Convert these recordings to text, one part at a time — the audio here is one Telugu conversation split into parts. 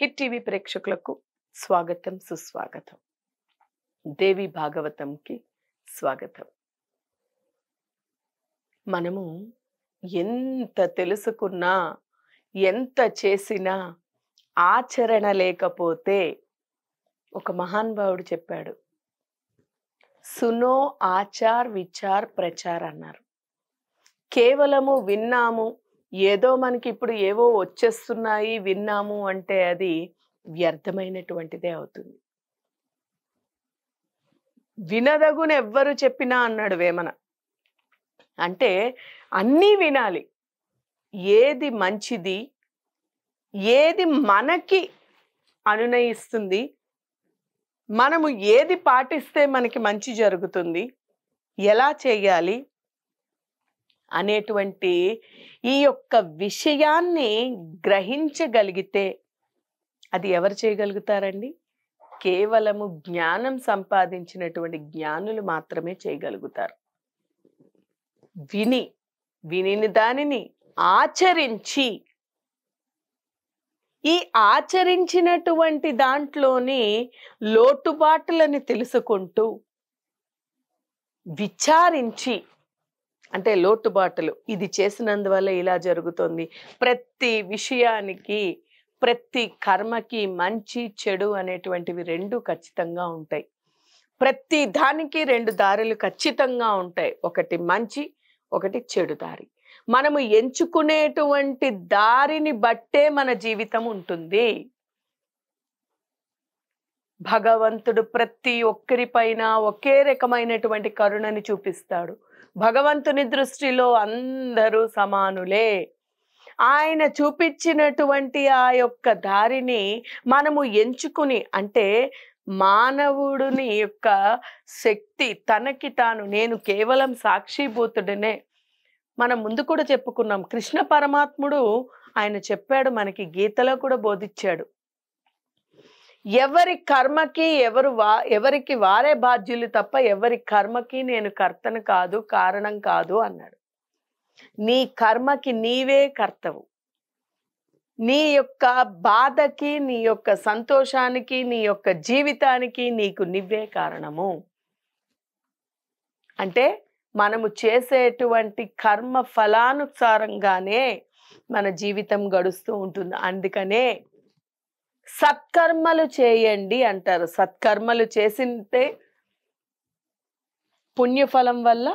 హిట్ టీవీ ప్రేక్షకులకు స్వాగతం సుస్వాగతం. దేవి భాగవతంకి స్వాగతం. మనము ఎంత తెలుసుకున్నా ఎంత చేసినా ఆచరణ లేకపోతే ఒక మహానుభావుడు చెప్పాడు, సునో ఆచార్ విచార్ ప్రచార్ అన్నారు. కేవలము విన్నాము, ఏదో మనకి ఇప్పుడు ఏవో వచ్చేస్తున్నాయి విన్నాము అంటే అది వ్యర్థమైనటువంటిదే అవుతుంది. వినదగున ఎవ్వరు చెప్పినా అన్నాడు వేమన. అంటే అన్నీ వినాలి. ఏది మంచిది, ఏది మనకి అనునయిస్తుంది, మనము ఏది పాటిస్తే మనకి మంచి జరుగుతుంది, ఎలా చేయాలి అనేటువంటి ఈ యొక్క విషయాన్ని గ్రహించగలిగితే అది ఎవరు చేయగలుగుతారండి? కేవలము జ్ఞానం సంపాదించినటువంటి జ్ఞానులు మాత్రమే చేయగలుగుతారు. విని దానిని ఆచరించి, ఈ ఆచరించినటువంటి దాంట్లోని లోటుబాటులను తెలుసుకుంటూ విచారించి, అంటే లోటుబాటులు ఇది చేసినందువల్ల ఇలా జరుగుతుంది, ప్రతి విషయానికి ప్రతి కర్మకి మంచి చెడు అనేటువంటివి రెండు ఖచ్చితంగా ఉంటాయి. ప్రతి దానికి రెండు దారులు ఖచ్చితంగా ఉంటాయి. ఒకటి మంచి, ఒకటి చెడు దారి. మనము ఎంచుకునేటువంటి దారిని బట్టే మన జీవితం ఉంటుంది. భగవంతుడు ప్రతి ఒక్కరిపైన ఒకే రకమైనటువంటి కరుణని చూపిస్తాడు. భగవంతుని దృష్టిలో అందరూ సమానులే. ఆయన చూపించినటువంటి ఆ యొక్క దారిని మనము ఎంచుకుని, అంటే మానవుడిని యొక్క శక్తి తనకి తాను, నేను కేవలం సాక్షిభూతుడినే. మనం ముందు కూడా చెప్పుకున్నాం, కృష్ణ పరమాత్ముడు ఆయన చెప్పాడు, మనకి గీతలో కూడా బోధించాడు, ఎవరి కర్మకి ఎవరికి వారే బాధ్యులు తప్ప ఎవరి కర్మకి నేను కర్తను కాదు, కారణం కాదు అన్నాడు. నీ కర్మకి నీవే కర్తవు. నీ యొక్క బాధకి, నీ యొక్క సంతోషానికి, నీ యొక్క జీవితానికి నీకు నువ్వే కారణము. అంటే మనము చేసేటువంటి కర్మ ఫలానుసారంగానే మన జీవితం గడుస్తూ ఉంటుంది. అందుకనే సత్కర్మలు చేయండి అంటారు. సత్కర్మలు చేసింటే పుణ్యఫలం వల్ల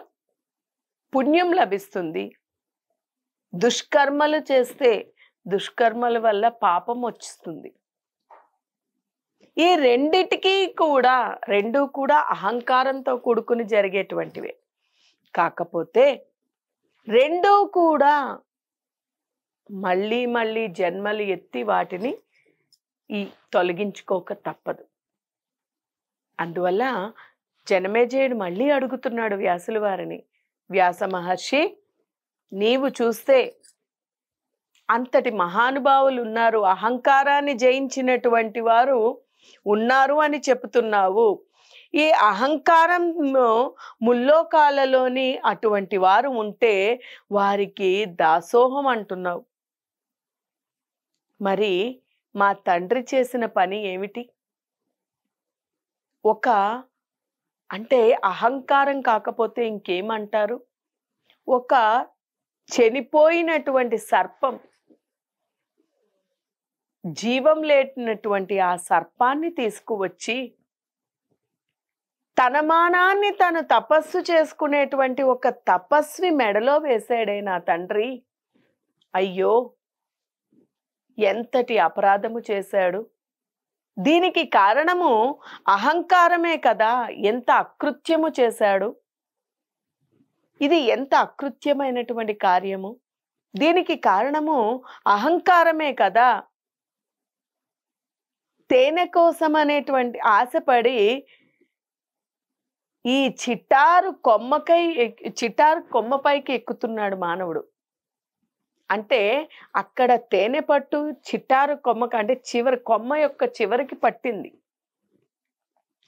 పుణ్యం లభిస్తుంది. దుష్కర్మలు చేస్తే దుష్కర్మల వల్ల పాపం వస్తుంది. ఈ రెండు కూడా అహంకారంతో కూడుకుని జరిగేటువంటివే. కాకపోతే రెండూ కూడా మళ్ళీ మళ్ళీ జన్మలు ఎత్తి వాటిని తొలగించుకోక తప్పదు. అందువల్ల జనమేజయుడు మళ్ళీ అడుగుతున్నాడు వ్యాసుల వారిని, వ్యాస మహర్షి, నీవు చూస్తే అంతటి మహానుభావులు ఉన్నారు, అహంకారాన్ని జయించినటువంటి వారు ఉన్నారు అని చెప్తున్నావు. ఈ అహంకారం ముల్లోకాలలోని అటువంటి వారు ఉంటే వారికి దాసోహం అంటున్నావు. మరి మా తండ్రి చేసిన పని ఏమిటి? అంటే అహంకారం కాకపోతే ఇంకేమంటారు? ఒక చనిపోయినటువంటి సర్పం, జీవం లేనటువంటి ఆ సర్పాన్ని తీసుకువచ్చి తన మానాన్ని తను తపస్సు చేసుకునేటువంటి ఒక తపస్వి మెడలో వేసాడే నా తండ్రి. అయ్యో, ఎంతటి అపరాధము చేశాడు! దీనికి కారణము అహంకారమే కదా, ఎంత అకృత్యము చేశాడు! ఇది ఎంత అకృత్యమైనటువంటి కార్యము! దీనికి కారణము అహంకారమే కదా. తేనె కోసం అనేటువంటి ఆశపడి ఈ చిటారు కొమ్మపైకి ఎక్కుతున్నాడు మానవుడు. అంటే అక్కడ తేనె పట్టు చిటారు కొమ్మకి, అంటే చివరి కొమ్మ యొక్క చివరికి పట్టింది.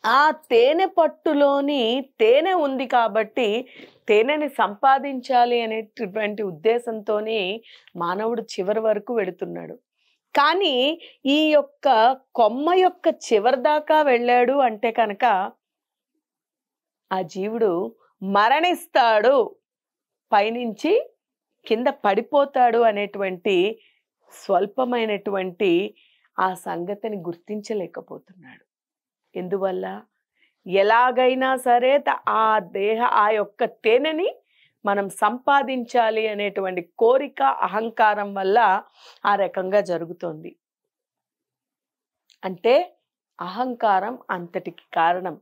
ఆ తేనె పట్టులోని తేనె ఉంది కాబట్టి తేనెని సంపాదించాలి అనేటువంటి ఉద్దేశంతోనే మానవుడు చివరి వరకు వెళుతున్నాడు. కానీ ఈ యొక్క కొమ్మ యొక్క చివరి దాకా వెళ్ళాడు అంటే కనుక ఆ జీవుడు మరణిస్తాడు, పైనుంచి కింద పడిపోతాడు అనేటువంటి స్వల్పమైనటువంటి ఆ సంగతిని గుర్తించలేకపోతున్నాడు. ఎందువల్ల? ఎలాగైనా సరే ఆ యొక్క తేనెని మనం సంపాదించాలి అనేటువంటి కోరిక, అహంకారం వల్ల ఆ రకంగా జరుగుతోంది. అంటే అహంకారం అంతటికి కారణం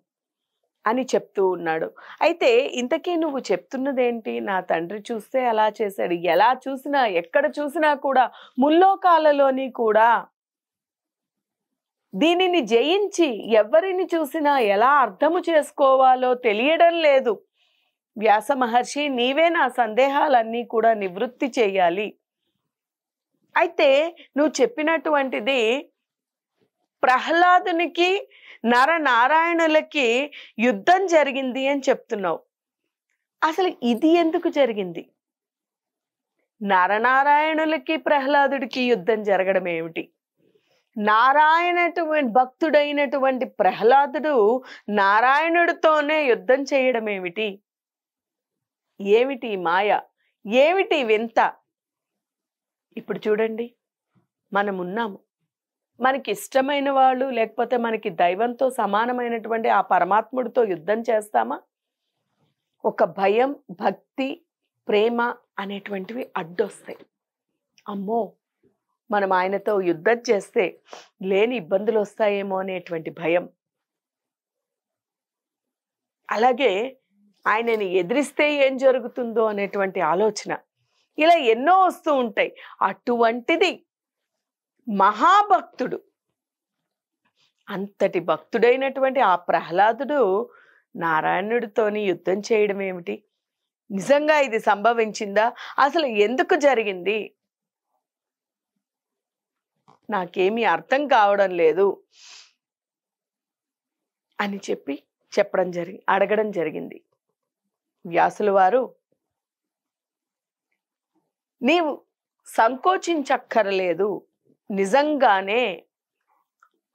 అని చెప్తూ ఉన్నాడు. అయితే ఇంతకీ నువ్వు చెప్తున్నదేంటి? నా తండ్రి చూస్తే అలా చేశాడు. ఎలా చూసినా, ఎక్కడ చూసినా కూడా ముల్లోకాలలోని కూడా దీనిని జయించి ఎవరిని చూసినా ఎలా అర్థము చేసుకోవాలో తెలియడం లేదు. వ్యాస మహర్షి, నీవే నా సందేహాలన్నీ కూడా నివృత్తి చేయాలి. అయితే నువ్వు చెప్పినటువంటిది ప్రహ్లాదునికి నరనారాయణులకి యుద్ధం జరిగింది అని చెప్తున్నావు. అసలు ఇది ఎందుకు జరిగింది? నరనారాయణులకి ప్రహ్లాదుడికి యుద్ధం జరగడం ఏమిటి? భక్తుడైనటువంటి ప్రహ్లాదుడు నారాయణుడితోనే యుద్ధం చేయడం ఏమిటి? ఏమిటి మాయ? ఏమిటి వింత? ఇప్పుడు చూడండి, మనం ఉన్నాము. మనకి ఇష్టమైన వాళ్ళు, లేకపోతే మనకి దైవంతో సమానమైనటువంటి ఆ పరమాత్ముడితో యుద్ధం చేస్తామా? ఒక భయం, భక్తి, ప్రేమ అనేటువంటివి అడ్డొస్తాయి. అమ్మో, మనం ఆయనతో యుద్ధం చేస్తే లేని ఇబ్బందులు వస్తాయేమో అనేటువంటి భయం. అలాగే ఆయనని ఎదిరిస్తే ఏం జరుగుతుందో అనేటువంటి ఆలోచన. ఇలా ఎన్నో వస్తూ ఉంటాయి. అటువంటిది మహాభక్తుడు, అంతటి భక్తుడైనటువంటి ఆ ప్రహ్లాదుడు నారాయణుడితోని యుద్ధం చేయడం ఏమిటి? నిజంగా ఇది సంభవించిందా? అసలు ఎందుకు జరిగింది? నాకేమీ అర్థం కావడం లేదు అని అడగడం జరిగింది. వ్యాసుల వారు, నీవు సంకోచించక్కరలేదు, నిజంగానే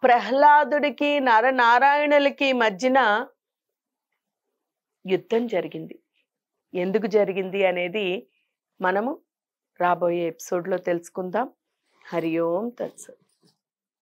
ప్రహ్లాదుడికి నరనారాయణులకి మధ్యన యుద్ధం జరిగింది. ఎందుకు జరిగింది అనేది మనము రాబోయే ఎపిసోడ్లో తెలుసుకుందాం. హరి ఓం తత్సత్.